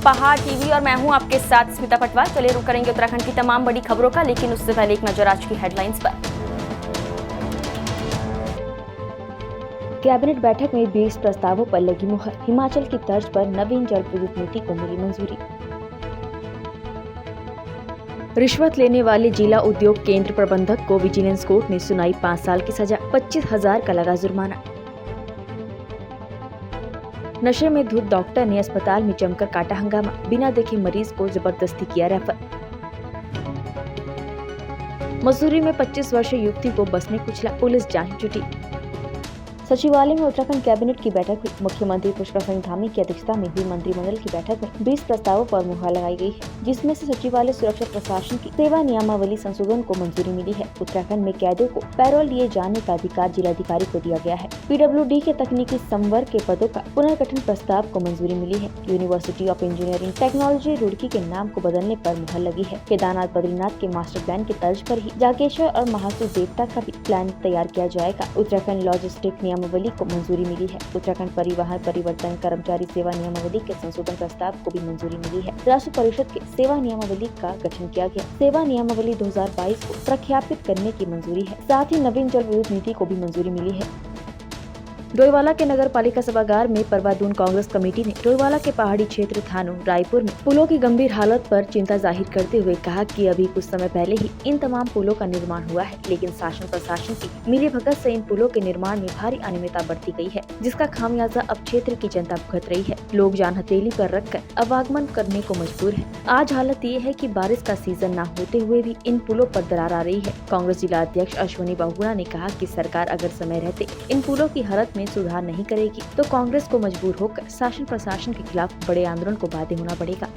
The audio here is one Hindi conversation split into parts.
पहाड़ टीवी और मैं हूं आपके साथ स्मिता पटवार। चलिए रुक करेंगे उत्तराखंड की तमाम बड़ी खबरों का, लेकिन उससे पहले एक नजर आज की हेडलाइंस पर। कैबिनेट बैठक में 20 प्रस्तावों पर लगी मुहर। हिमाचल की तर्ज पर नवीन जल विद्युत नीति को मिली मंजूरी। रिश्वत लेने वाले जिला उद्योग केंद्र प्रबंधक को विजिलेंस कोर्ट ने सुनाई 5 साल की सजा, 25,000 का लगा जुर्माना। नशे में धुत डॉक्टर ने अस्पताल में जमकर काटा हंगामा, बिना देखे मरीज को जबरदस्ती किया रेफर। मसूरी में 25 वर्षीय युवती को बस ने कुचला, पुलिस जांच जुटी। सचिवालय में उत्तराखंड कैबिनेट की बैठक हुई। मुख्यमंत्री पुष्कर सिंह धामी की अध्यक्षता में हुई मंत्रिमंडल की बैठक में 20 प्रस्तावों पर मुहर लगाई गई है, जिसमें से सचिवालय सुरक्षा प्रशासन की सेवा नियमावली संशोधन को मंजूरी मिली है। उत्तराखंड में कैदियों को पैरोल लिए जाने का अधिकार जिलाधिकारी को दिया गया है। PWD के तकनीकी संवर्ग के पदों का पुनर्गठन प्रस्ताव को मंजूरी मिली है। University of engineering technology Roorkee के नाम को बदलने पर मुहर लगी है। केदारनाथ बद्रीनाथ के मास्टर प्लान के तर्ज पर ही जागेश्वर और महासू देवता का भी प्लान तैयार किया जाएगा। उत्तराखंड लॉजिस्टिक नियमावली को मंजूरी मिली है। उत्तराखंड परिवहन परिवर्तन कर्मचारी सेवा नियमावली के संशोधन प्रस्ताव को भी मंजूरी मिली है। राष्ट्र परिषद के सेवा नियमावली का गठन किया गया। सेवा नियमावली 2022 को प्रख्यापित करने की मंजूरी है। साथ ही नवीन जल विद्युत नीति को भी मंजूरी मिली है। डोईवाला के नगर पालिका सभागार में परवादून कांग्रेस कमेटी ने डोईवाला के पहाड़ी क्षेत्र थानों रायपुर में पुलों की गंभीर हालत पर चिंता जाहिर करते हुए कहा कि अभी कुछ समय पहले ही इन तमाम पुलों का निर्माण हुआ है, लेकिन शासन प्रशासन की मिलीभगत से इन पुलों के निर्माण में भारी अनियमितता बढ़ती गई है, जिसका खामियाजा अब क्षेत्र की जनता भुगत रही है। लोग जान हथेली पर रखकर आवागमन करने को मजबूर है। आज हालत ये है कि बारिश का सीजन न होते हुए भी इन पुलों पर दरार आ रही है। कांग्रेस जिला अध्यक्ष अश्विनी बहुगुणा ने कहा कि सरकार अगर समय रहते इन पुलों की हालत में सुधार नहीं करेगी तो कांग्रेस को मजबूर होकर शासन प्रशासन के खिलाफ बड़े आंदोलन को बाध्य होना पड़ेगा।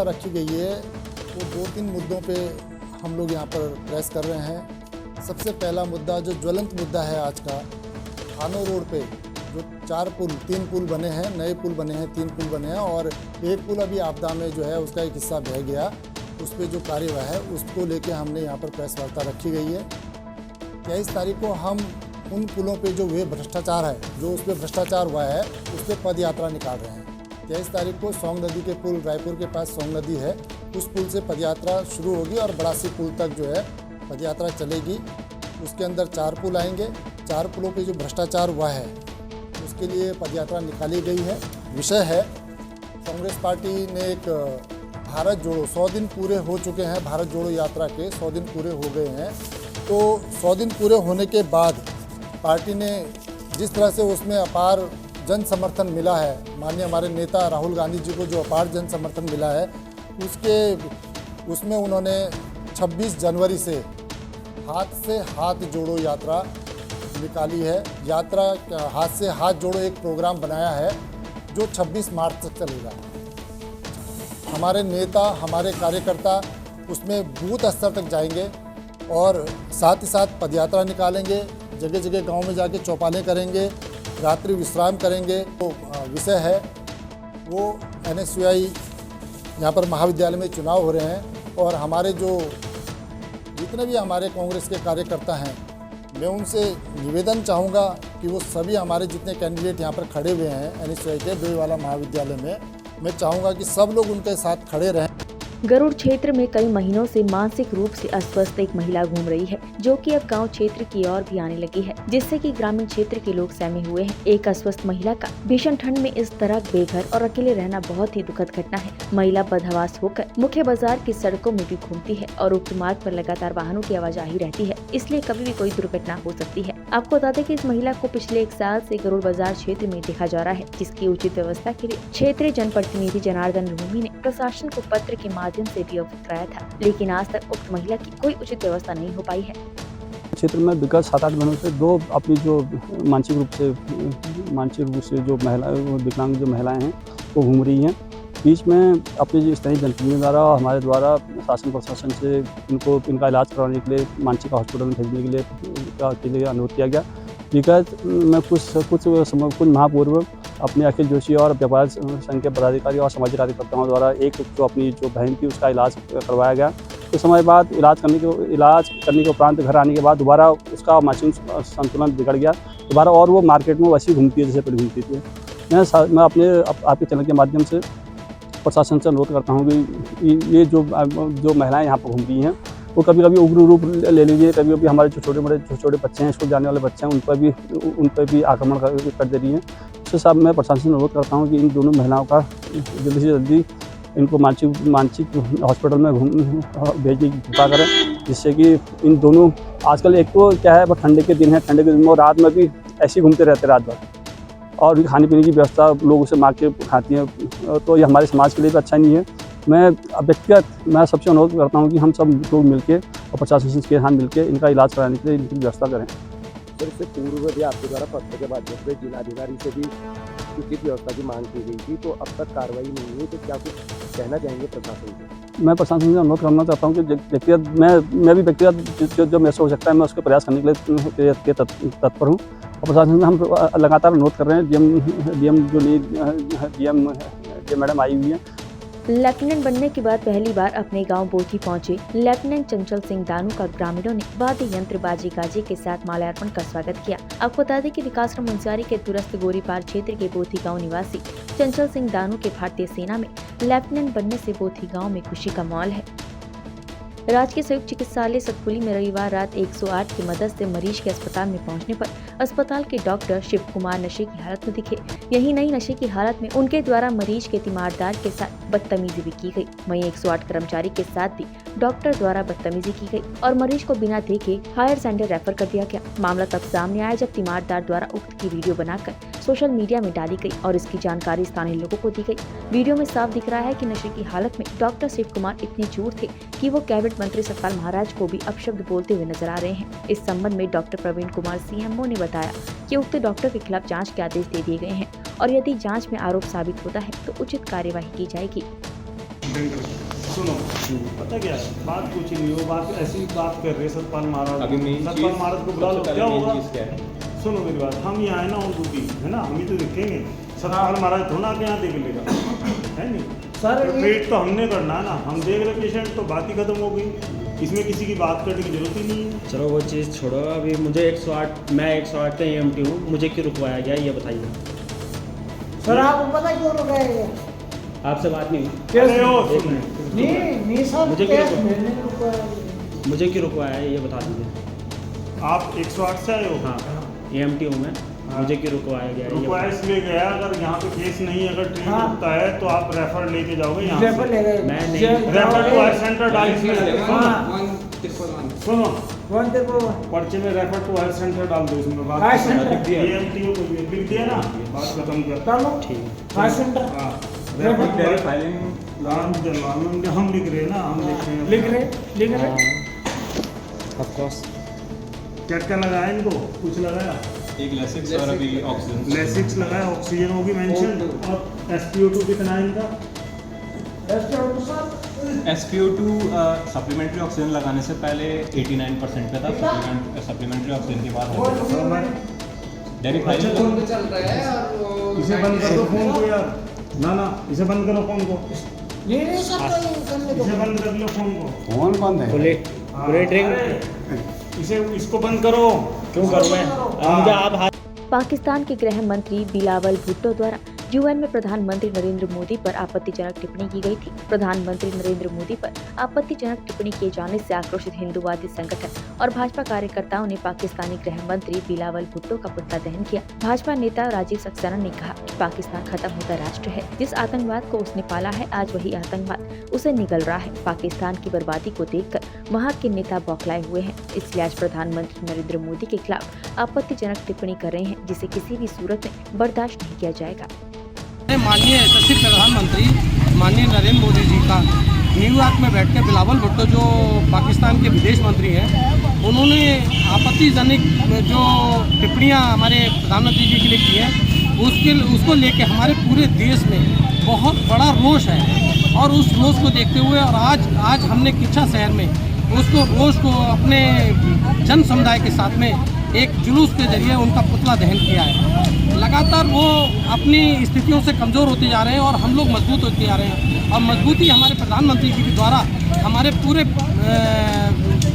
रखी गई है वो 2-3 मुद्दों पे हम लोग यहाँ पर प्रेस कर रहे हैं। सबसे पहला मुद्दा जो ज्वलंत मुद्दा है आज का, थानों रोड पे जो 3 पुल बने हैं, नए पुल बने हैं, 3 पुल बने हैं और एक पुल अभी आपदा में जो है उसका एक हिस्सा बह गया, उस पर जो कार्यवाही है उसको लेके हमने यहाँ पर प्रेस वार्ता रखी गई है। 23 तारीख को हम उन पुलों पे जो हुए भ्रष्टाचार है, जो उस पर भ्रष्टाचार हुआ है, उस पर पद यात्रा निकाल रहे हैं। 23 तारीख को सोंग नदी के पुल, रायपुर के पास सोंग नदी है, उस पुल से पद यात्रा शुरू होगी और बड़ासी पुल तक जो है पद यात्रा चलेगी। उसके अंदर 4 पुल आएंगे। 4 पुलों पे जो भ्रष्टाचार हुआ है उसके लिए पद यात्रा निकाली गई है। विषय है कांग्रेस पार्टी ने एक भारत जोड़ो, 100 दिन पूरे हो चुके हैं भारत जोड़ो यात्रा के, 100 दिन पूरे हो गए हैं। तो 100 दिन पूरे होने के बाद पार्टी ने जिस तरह से उसमें अपार जन समर्थन मिला है, माननीय हमारे नेता राहुल गांधी जी को जो अपार जन समर्थन मिला है, उसमें उन्होंने 26 जनवरी से हाथ जोड़ो यात्रा निकाली है। यात्रा हाथ से हाथ जोड़ो एक प्रोग्राम बनाया है जो 26 मार्च तक चलेगा। हमारे नेता, हमारे कार्यकर्ता उसमें बूथ स्तर तक जाएंगे और साथ ही साथ पदयात्रा निकालेंगे, जगह जगह गांव में जाके चौपालें करेंगे, रात्रि विश्राम करेंगे। तो विषय है वो NSUI यहाँ पर महाविद्यालय में चुनाव हो रहे हैं और हमारे जो जितने भी हमारे कांग्रेस के कार्यकर्ता हैं, मैं उनसे निवेदन चाहूँगा कि वो सभी हमारे जितने कैंडिडेट यहाँ पर खड़े हुए हैं NSUI के डोईवाला महाविद्यालय में, मैं चाहूँगा कि सब लोग उनके साथ खड़े रहें। गरुड़ क्षेत्र में कई महीनों से मानसिक रूप से अस्वस्थ एक महिला घूम रही है, जो कि अब गांव क्षेत्र की ओर भी आने लगी है, जिससे कि ग्रामीण क्षेत्र के लोग सहमे हुए हैं। एक अस्वस्थ महिला का भीषण ठंड में इस तरह बेघर और अकेले रहना बहुत ही दुखद घटना है। महिला बदहवास होकर मुख्य बाजार की सड़कों में भी घूमती है और उक्त मार्ग पर लगातार वाहनों की आवाजाही रहती है, इसलिए कभी भी कोई दुर्घटना हो सकती है। आपको बता दें कि इस महिला को पिछले 1 साल से गरुड़ बाजार क्षेत्र में देखा जा रहा है, जिसकी उचित व्यवस्था के लिए क्षेत्रीय जनप्रतिनिधि जनार्दन लूमी ने प्रशासन को पत्र के माध्यम से भी अवगत कराया था, लेकिन आज तक उक्त महिला की कोई उचित व्यवस्था नहीं हो पाई है। क्षेत्र में विगत 7-8 महीनों से 2 अपनी जो मानसिक रूप से जो विकलांग जो महिलाएं हैं वो घूम रही हैं। बीच में अपने जो स्थानीय जनप्रतिनिधियों द्वारा हमारे द्वारा शासन प्रशासन से इनका इलाज करवाने के लिए मानसिक हॉस्पिटल में भेजने के लिए अनुरोध किया गया। विगत में कुछ माह पूर्व अपने अखिल जोशी और व्यापार संघ के पदाधिकारी और सामाजिक कार्यकर्ताओं द्वारा एक जो अपनी जो बहन थी उसका इलाज करवाया गया। कुछ समय बाद इलाज करने के उपरांत घर आने के बाद दोबारा उसका मानसिक संतुलन बिगड़ गया दोबारा और वो मार्केट में वैसी घूमती है जैसे पहले घूमती थी। मैं अपने आपके चैनल के माध्यम से प्रशासन से अनुरोध करता हूँ कि ये जो महिलाएं यहाँ पर घूम रही हैं वो कभी कभी उग्र रूप ले लीजिए, कभी कभी हमारे जो छोटे बच्चे हैं, स्कूल जाने वाले बच्चे हैं, उन पर भी आक्रमण कर दे रही हैं। इसके साथ मैं प्रशासन से अनुरोध करता हूँ कि इन दोनों महिलाओं का जल्दी से जल्दी इनको मानसिक हॉस्पिटल में भेजने की कृपा करें, जिससे कि इन दोनों आजकल एक तो क्या है, ठंडे के दिन है, ठंडे के दिन में रात में भी ऐसे ही घूमते रहते रात भर, और खाने पीने की व्यवस्था लोगों से मांग के खाती हैं, तो ये हमारे समाज के लिए भी अच्छा नहीं है। मैं व्यक्तिगत मैं सबसे अनुरोध करता हूँ कि हम सब लोग मिलके और प्रशासन के साथ मिलके इनका इलाज कराने के लिए इनकी व्यवस्था करें। सर, इससे पूर्व भी आपके द्वारा पत्र के माध्यम से जिलाधिकारी से भी उचित व्यवस्था की मांग की गई थी, तो अब तक कार्रवाई नहीं हुई, तो क्या कुछ कहना चाहेंगे प्रशासन से? मैं प्रशासन से अनुरोध करना चाहता हूँ कि व्यक्तिगत मैं भी व्यक्तिगत जो मेरे से हो सकता है मैं उसके प्रयास करने के लिए तत्पर हूँ, और प्रशासन से हम लगातार अनुरोध कर रहे हैं। डीएम मैडम आई हुई हैं। लेफ्टिनेंट बनने के बाद पहली बार अपने गांव बोथी पहुंचे लेफ्टिनेंट चंचल सिंह दानू का ग्रामीणों ने वाद्य यंत्र बाजी गाजी के साथ माल्यार्पण का स्वागत किया। आपको बता दें कि विकासराम मुंसियारी के दूरस्थ गोरीपार क्षेत्र के बोथी गांव निवासी चंचल सिंह दानू के भारतीय सेना में लेफ्टिनेंट बनने से बोथी गांव में खुशी का माहौल है। राजकीय संयुक्त चिकित्सालय सतपुली में रविवार रात 108 की मदद से मरीज के अस्पताल में पहुंचने पर अस्पताल के डॉक्टर शिव कुमार नशे की हालत में दिखे। यही नहीं, नशे की हालत में उनके द्वारा मरीज के तीमारदार के साथ बदतमीजी भी की गई। वहीं 108 कर्मचारी के साथ भी डॉक्टर द्वारा बदतमीजी की गई और मरीज को बिना देखे हायर सेंटर रेफर कर दिया गया। मामला तब सामने आया जब तीमारदार द्वारा उक्त की वीडियो बनाकर सोशल मीडिया में डाली गई और इसकी जानकारी स्थानीय लोगों को दी गई। वीडियो में साफ दिख रहा है कि नशे की हालत में डॉक्टर शिव कुमार इतने चूर थे कि वो कैबिनेट मंत्री सतपाल महाराज को भी अपशब्द बोलते हुए नजर आ रहे हैं। इस संबंध में डॉक्टर प्रवीण कुमार सीएमओ ने बताया कि उक्त डॉक्टर के खिलाफ जांच के आदेश दे दिए गए हैं और यदि जांच में आरोप साबित होता है तो उचित कार्यवाही की जाएगी। सुनो, पता क्या है, बात कुछ नहीं, वो बात ऐसी बात कर रहे हैं सतपाल महाराज को बुला लो, क्या होगा? सुनो मेरी बात, हम यहाँ है ना उन बुद्धि है ना, हम ही तो देखेंगे। सतपाल महाराज थोड़ा के यहाँ देख लेगा, है नहीं सर, ट्रीट तो हमने करना है ना, हम देख रहे पेशेंट तो बात ही खत्म हो गई, इसमें किसी की बात करने की जरूरत ही नहीं है। चलो वो चीज़ छोड़ो, अभी मुझे 108 मैं 108 का EMT हूँ, मुझे क्यों रुकवाया गया ये बताइए सर। आपको पता क्यों रुकाया? आपसे बात नहीं हुई? नहीं सर, मुझे क्यों रुकवाया है ये बता दीजिए। आप 108 से आए हो? हाँ, EMT हूँ मैं, मुझे क्यों रुकवाया गया? रुकवाया इसलिए गया, अगर यहाँ पे केस नहीं अगर ट्रीट होता है तो आप रेफर लेके जाओगे यहाँ रेफर ले गए। मैं नहीं, रेफर टू हायर सेंटर डाल सुनो, पर्चे में रेफर टू हायर सेंटर डाल दो, इसमें बात EMT को लिख दिया ना, बात खत्म कर। ठीक हायर सेंटर हम लिख रहे हैं ना, हम लिख रहे हैं ऑफ कोर्स। क्या लगाया इनको? कुछ लगाया? एक लेसिक्स और अभी ऑक्सीजन। लेसिक्स लगाया, ऑक्सीजन होगी मेंशन, और SpO2 कितना है इनका? SpO2 सप्लीमेंट्री ऑक्सीजन लगाने से पहले 89% पे था, सप्लीमेंट्री ऑक्सीजन के बाद डेरी फाइल इसे बंद कर दो फोन को यार, ना इसे बंद करो फोन को, इसे बंद कर लो फोन को। फोन बंद है, बुलेट रिंग इसको बंद करो। क्यों करूँ मैं? मुझे आप पाकिस्तान के गृह मंत्री बिलावल भुट्टो द्वारा UN में प्रधानमंत्री नरेंद्र मोदी पर आपत्तिजनक टिप्पणी की गई थी। प्रधानमंत्री नरेंद्र मोदी पर आपत्तिजनक टिप्पणी किए जाने से आक्रोशित हिंदूवादी संगठन और भाजपा कार्यकर्ताओं ने पाकिस्तानी गृह मंत्री बिलावल भुट्टो का पुतला दहन किया। भाजपा नेता राजीव सक्सेना ने कहा कि पाकिस्तान खत्म होता राष्ट्र है, जिस आतंकवाद को उसने पाला है आज वही आतंकवाद उसे निगल रहा है। पाकिस्तान की बर्बादी को देखकर वहाँ के नेता बौखलाए हुए हैं, इसलिए आज प्रधानमंत्री नरेंद्र मोदी के खिलाफ आपत्तिजनक टिप्पणी कर रहे हैं, जिसे किसी भी सूरत में बर्दाश्त नहीं किया जाएगा। माननीय यशस्वी प्रधानमंत्री माननीय नरेंद्र मोदी जी का न्यूयॉर्क में बैठकर बिलावल भुट्टो जो पाकिस्तान के विदेश मंत्री हैं, उन्होंने आपत्तिजनक जो टिप्पणियां हमारे प्रधानमंत्री जी के लिए की हैं, उसको लेके हमारे पूरे देश में बहुत बड़ा रोष है। और उस रोष को देखते हुए और आज हमने किच्छा शहर में उसको रोष को अपने जन समुदाय के साथ में एक जुलूस के जरिए उनका पुतला दहन किया है। लगातार वो अपनी स्थितियों से कमज़ोर होते जा रहे हैं और हम लोग मजबूत होते जा रहे हैं, और मजबूती हमारे प्रधानमंत्री जी के द्वारा हमारे पूरे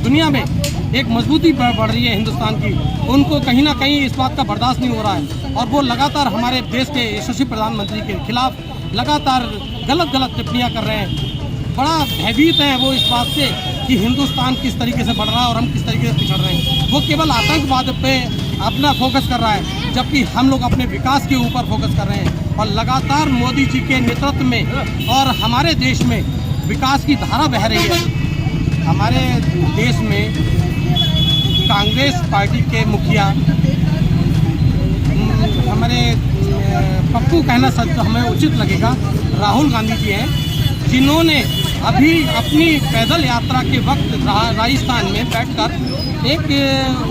दुनिया में एक मजबूती बढ़ रही है हिंदुस्तान की। उनको कहीं ना कहीं इस बात का बर्दाश्त नहीं हो रहा है और वो लगातार हमारे देश के यशस्वी प्रधानमंत्री के खिलाफ लगातार गलत टिप्पणियाँ कर रहे हैं। बड़ा भयभीत है वो इस बात से कि हिंदुस्तान किस तरीके से बढ़ रहा है और हम किस तरीके से पिछड़ रहे हैं। वो केवल आतंकवाद पे अपना फोकस कर रहा है, जबकि हम लोग अपने विकास के ऊपर फोकस कर रहे हैं। और लगातार मोदी जी के नेतृत्व में और हमारे देश में विकास की धारा बह रही है। हमारे देश में कांग्रेस पार्टी के मुखिया हमारे पप्पू कहना सच हमें उचित लगेगा, राहुल गांधी जी हैं, जिन्होंने अभी अपनी पैदल यात्रा के वक्त राजस्थान में बैठकर एक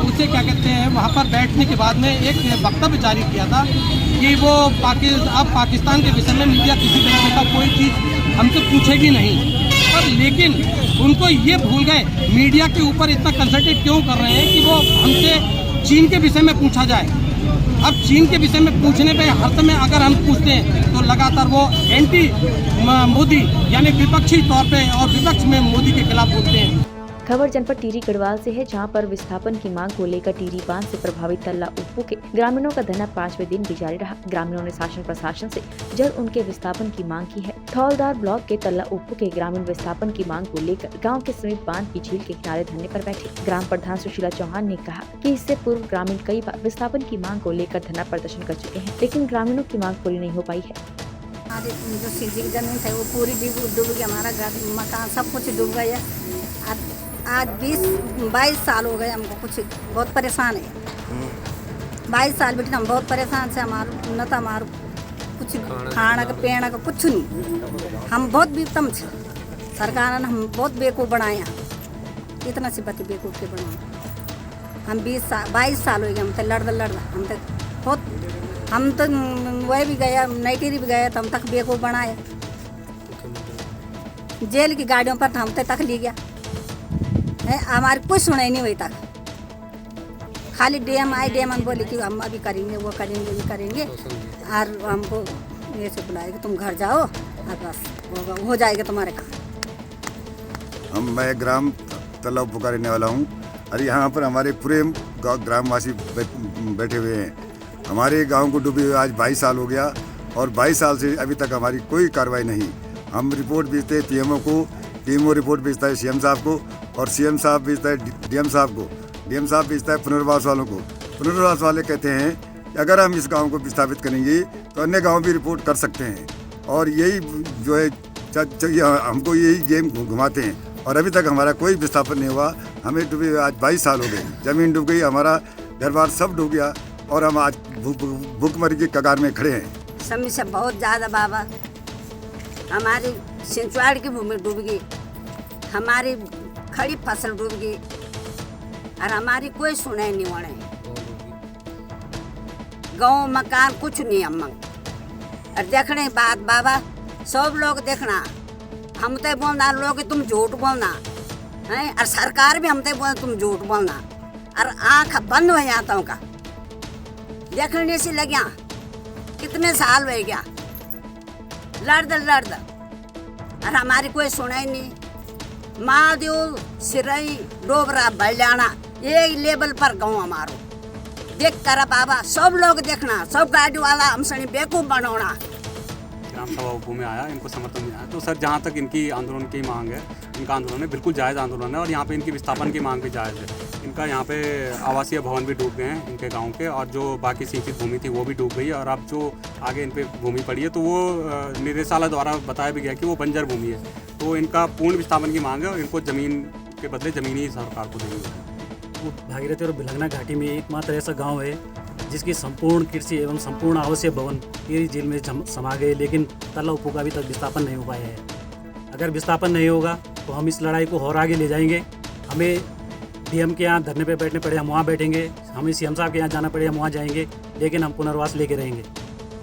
उसे क्या कहते हैं वहाँ पर बैठने के बाद में एक वक्तव्य जारी किया था कि वो अब पाकिस्तान के विषय में मीडिया किसी तरह का कोई चीज़ हमसे पूछेगी नहीं। पर लेकिन उनको ये भूल गए, मीडिया के ऊपर इतना कंसंट्रेट क्यों कर रहे हैं कि वो हमसे चीन के विषय में पूछा जाए। अब चीन के विषय में पूछने पे हर समय अगर हम पूछते हैं तो लगातार वो एंटी मोदी यानी विपक्षी तौर पे और विपक्ष में मोदी के खिलाफ बोलते हैं। खबर जनपद टिहरी गढ़वाल से है, जहां पर विस्थापन की मांग को लेकर टिहरी बांध से प्रभावित तल्ला उप्पू के ग्रामीणों का धरना 5वें दिन भी जारी रहा। ग्रामीणों ने शासन प्रशासन से जल्द उनके विस्थापन की मांग की है। थौलदार ब्लॉक के तल्ला उप्पू के ग्रामीण विस्थापन की मांग को लेकर गांव के समीप बांध की झील के किनारे धरने पर बैठे। ग्राम प्रधान सुशीला चौहान ने कहा कि इससे पूर्व ग्रामीण कई बार विस्थापन की मांग को लेकर धरना प्रदर्शन कर चुके हैं, लेकिन ग्रामीणों की मांग पूरी नहीं हो पाई है। हमारी जो सीधी जमीन थी वो पूरी डूब गई, हमारा घर मकान सब कुछ डूब गया। आज 20-22 साल हो गए हमको, कुछ बहुत परेशान है। 22 साल बेटी हम बहुत परेशान से, हमारे न तो हमारे कुछ खाना का पेड़ का कुछ नहीं। हम बहुत विपतम थे, सरकार ने हम बहुत बेवकूफ़ बनाया, इतना सी बती बेवकूफ़ के बनाया। हम 22 साल हो गए हम तो लड़दा हम तो वह भी गया नईटिरी भी गया तो हम तक बेवकूफ़ बनाए। जेल की गाड़ियों पर हम तक ली गया है, हमारी कुछ सुनाई नहीं हुई तक। खाली डीएम बोली कि हम अभी करेंगे वो करेंगे भी करेंगे, और हमको ये से बुलाए कि तुम घर जाओ और बस हो जाएगा तुम्हारे काम। मैं ग्राम तल्ला उप्पू का रहने वाला हूँ और यहाँ पर हमारे पूरे ग्रामवासी बैठे हुए हैं। हमारे गांव को डूबे हुए आज 22 साल हो गया और 22 साल से अभी तक हमारी कोई कार्रवाई नहीं। हम रिपोर्ट भेजते हैं पीएमओ को, पीएमओ रिपोर्ट भेजता है सीएम साहब को और सीएम साहब भेजता है डीएम साहब को, डीएम साहब भेजता है पुनर्वास वालों को। पुनर्वास वाले कहते हैं कि अगर हम इस गांव को विस्थापित करेंगे तो अन्य गांव भी रिपोर्ट कर सकते हैं, और यही जो है हमको यही गेम घुमाते हैं और अभी तक हमारा कोई विस्थापन नहीं हुआ। हमें डूबे हुए आज 22 साल हो गए, ज़मीन डूब गई, हमारा घर बार सब डूब गया और हम आज भूखमरी की कगार में खड़े हैं। समस्या बहुत ज़्यादा बाबा, हमारी सिंचवाड़ की भूमि डूब गई, हमारी खड़ी फसल डूब गई और हमारी कोई सुनाई नहीं होने। गाँव मकान कुछ नहीं हम और देखने की बात बाबा, सब लोग देखना, हम तो बोलना लोग तुम झूठ बोलना है, और सरकार भी हम तो बोल तुम झूठ बोलना, और आँख बंद हो जाता का देखने से लग गया। कितने साल हो गया लड़ और हमारी कोई सुनाई नहीं। महादेव सिरई डोबरा बलियाना ये लेवल पर गाँव हमारो देख कर बाबा, सब लोग देखना, सब गाड़ी वाला हम सनी बेवकूफ़ बनाना। ग्राम सभा उप्पू में आया, इनको समर्थन मिला। तो सर जहाँ तक इनकी आंदोलन की मांग है, इनका आंदोलन है बिल्कुल जायज़ आंदोलन है, और यहाँ पे इनकी विस्थापन की मांग भी जायज़ है। इनका यहाँ पे आवासीय भवन भी डूब गए हैं इनके गांव के, और जो बाकी सिंचित भूमि थी वो भी डूब गई है, और अब जो आगे इन पे भूमि पड़ी है तो वो निदेशालय द्वारा बताया भी गया कि वो बंजर भूमि है। तो इनका पूर्ण विस्थापन की मांग है और इनको ज़मीन के बदले ज़मीन ही सरकार को देनी है। भागीरथी और बिलंगना घाटी में एकमात्र ऐसा गांव है जिसकी संपूर्ण कृषि एवं संपूर्ण आवासीय भवन टिहरी जेल में समा गए, लेकिन तल्ला उप्पू का अभी तक विस्थापन नहीं हो पाया है। अगर विस्थापन नहीं होगा तो हम इस लड़ाई को और आगे ले जाएंगे। हमें डीएम के यहाँ धरने पे बैठने पड़े हम वहाँ बैठेंगे, हमें सीएम साहब के यहाँ जाना पड़े हम वहाँ जाएंगे, लेकिन हम पुनर्वास लेके रहेंगे।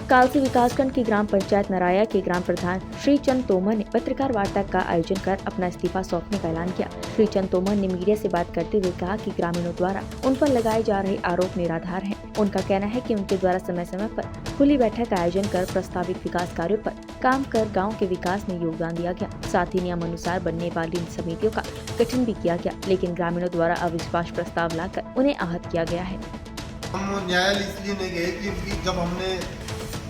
कालसी विकासखंड की ग्राम पंचायत नराया के ग्राम प्रधान श्री चंद तोमर ने पत्रकार वार्ता का आयोजन कर अपना इस्तीफा सौंपने का ऐलान किया। श्री चंद तोमर ने मीडिया से बात करते हुए कहा कि ग्रामीणों द्वारा उन पर लगाए जा रहे आरोप निराधार हैं। उनका कहना है कि उनके द्वारा समय समय पर खुली बैठक का आयोजन कर प्रस्तावित विकास कार्यों पर काम कर गाँव के विकास में योगदान दिया गया। साथ ही नियम अनुसार बनने वाली इन समितियों का गठन भी किया गया, लेकिन ग्रामीणों द्वारा अविश्वास प्रस्ताव लाकर उन्हें आहत किया गया है। हम न्यायालय इसलिए नहीं गए क्योंकि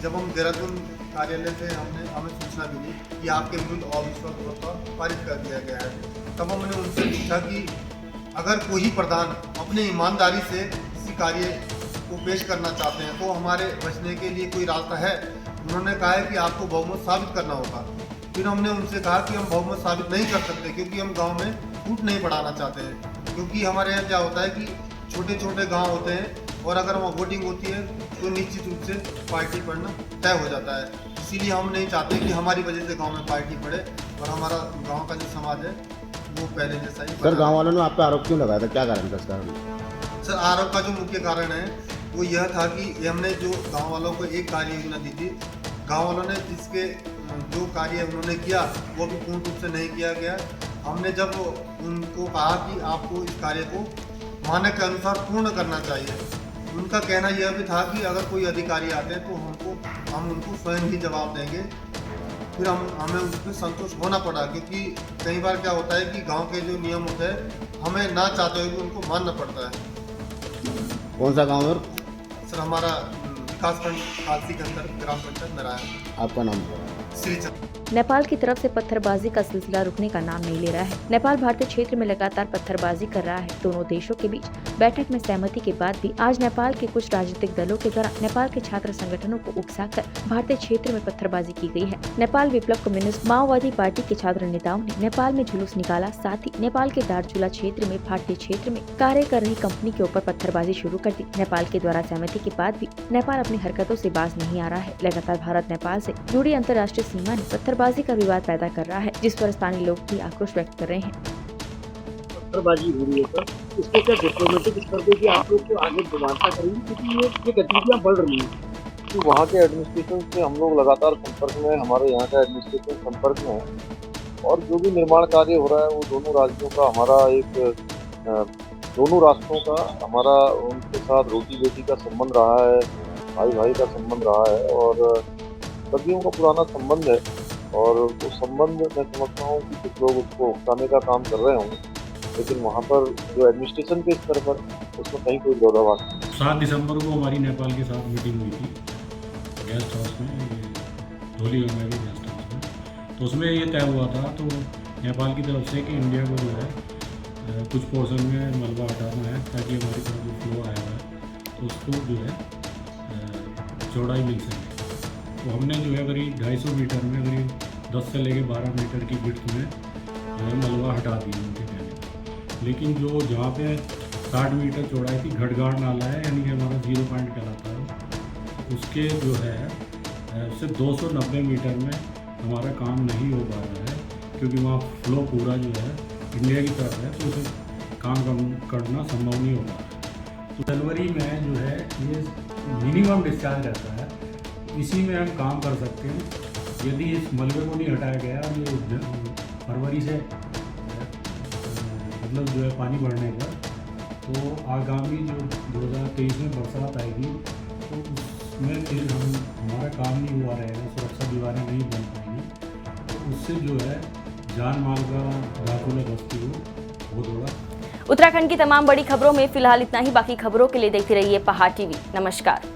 जब हम देहरादून कार्यालय से हमें सूचना मिली कि आपके विरुद्ध अविश्वास प्रस्ताव पारित कर दिया गया है। तब हमने उनसे पूछा कि अगर कोई प्रधान अपनी ईमानदारी से किसी कार्य को पेश करना चाहते हैं तो हमारे बचने के लिए कोई रास्ता है। उन्होंने कहा है कि आपको बहुमत साबित करना होगा। फिर हमने उनसे कहा कि हम बहुमत साबित नहीं कर सकते क्योंकि हम गांव में फूट नहीं बढ़ाना चाहते हैं, क्योंकि हमारे यहाँ क्या होता है कि छोटे छोटे गांव होते हैं और अगर वहाँ वोटिंग होती है तो निश्चित रूप से पार्टी पड़ना तय हो जाता है। इसीलिए हम नहीं चाहते कि हमारी वजह से गांव में पार्टी पड़े और हमारा गांव का जो समाज है वो पहले जैसा ही। सर, गांव वालों ने आप पे आरोप क्यों लगाया था, क्या कारण था इसका? सर, आरोप का जो मुख्य कारण है वो यह था कि हमने जो गांव वालों को एक कार्य योजना दी थी, गांव वालों ने जिसके जो कार्य उन्होंने किया वो भी पूर्ण रूप से नहीं किया गया। हमने जब उनको कहा कि आपको इस कार्य को मानक के अनुसार पूर्ण करना चाहिए, उनका कहना यह भी था कि अगर कोई अधिकारी आते हैं तो हम उनको स्वयं ही जवाब देंगे। फिर हमें उसमें संतुष्ट होना पड़ा, क्योंकि कई बार क्या होता है कि गांव के जो नियम होते हैं हमें ना चाहते हुए भी उनको मानना पड़ता है। कौन सा गाँव है? सर, हमारा विकासखंड कालसी के अंदर ग्राम पंचायत नारायण। आपका नाम? श्रीचंद। नेपाल की तरफ से पत्थरबाजी का सिलसिला रुकने का नाम नहीं ले रहा है। नेपाल भारतीय क्षेत्र में लगातार पत्थरबाजी कर रहा है। दोनों देशों के बीच बैठक में सहमति के बाद भी आज नेपाल के कुछ राजनीतिक दलों के द्वारा नेपाल के छात्र संगठनों को उकसाकर भारतीय क्षेत्र में पत्थरबाजी की गई है। नेपाल विप्लव कम्युनिस्ट माओवादी पार्टी के छात्र नेताओं ने नेपाल में जुलूस निकाला। साथ ही नेपाल के दार्चुला क्षेत्र में भारतीय क्षेत्र में कार्य कर रही कंपनी के ऊपर पत्थरबाजी शुरू कर दी। नेपाल के द्वारा सहमति के बाद भी नेपाल अपनी हरकतों से बाज नहीं आ रहा है। लगातार भारत नेपाल से जुड़ी अंतर्राष्ट्रीय सीमा ने पत्थरबाजी का विवाद पैदा कर रहा है, जिस पर स्थानीय लोग भी आक्रोश व्यक्त कर रहे हैं। पत्थरबाजी हो रही है सर, इसको क्या डिप्लोमेटिक स्तर पे आप लोग को आगे गुमानता करेंगे, क्योंकि ये गतिविधियाँ बढ़ रही हैं? कि वहाँ के एडमिनिस्ट्रेशन से हम लोग लगातार संपर्क में, हमारे यहाँ का एडमिनिस्ट्रेशन संपर्क में है और जो भी निर्माण कार्य हो रहा है वो दोनों राज्यों का हमारा दोनों राष्ट्रों का हमारा उनके साथ रोटी बेटी का संबंध रहा है, भाई भाई का संबंध रहा है और सदियों का पुराना संबंध है। और उस संबंध मैं समझता हूँ कि कुछ लोग उसको उकसाने का काम कर रहे होंगे, लेकिन वहाँ पर जो एडमिनिस्ट्रेशन के स्तर पर उसमें कहीं कोई विरोधाभास नहीं। 7 दिसंबर को हमारी नेपाल के साथ मीटिंग हुई थी गेस्ट हाउस में, धौलीगंगा के गेस्ट हाउस में। तो उसमें ये तय हुआ था तो नेपाल की तरफ से कि इंडिया को जो है कुछ पोर्शन में मलबा हटाना है ताकि हमारी तरफ जो फ्लो आया हुआ है तो उसको जो है चौड़ाई मिल सके। तो हमने जो है करीब 250 मीटर में करीब 10 से लेकर 12 मीटर की विड्थ में जो है मलबा हटा दिया उनके कहने पर। लेकिन जो जहाँ पे 60 मीटर चौड़ाई थी घटगाड़ नाला है, यानी कि हमारा 0 पॉइंट कहलाता है, उसके जो है उससे 290 मीटर में हमारा काम नहीं हो पा रहा है, क्योंकि वहाँ फ्लो पूरा जो है इंडिया की तरफ है, तो उसे काम करना संभव नहीं हो पा रहा है। तो जनवरी में जो है ये मिनिमम डिस्चार्ज रहता है, इसी में हम काम कर सकते हैं। यदि इस मलबे को नहीं हटाया गया, ये फरवरी से मतलब जो है पानी बढ़ने पर, तो आगामी जो 2023 में बरसात आएगी तो उसमें फिर हमारा काम नहीं हुआ रहेगा, सुरक्षा दीवारें नहीं बन पाएंगी, तो उससे जो है जान माल का दाखिला बस्ती हो वो थोड़ा। उत्तराखंड की तमाम बड़ी खबरों में फिलहाल इतना ही। बाकी खबरों के लिए देखते रहिए पहाड़ टीवी। नमस्कार।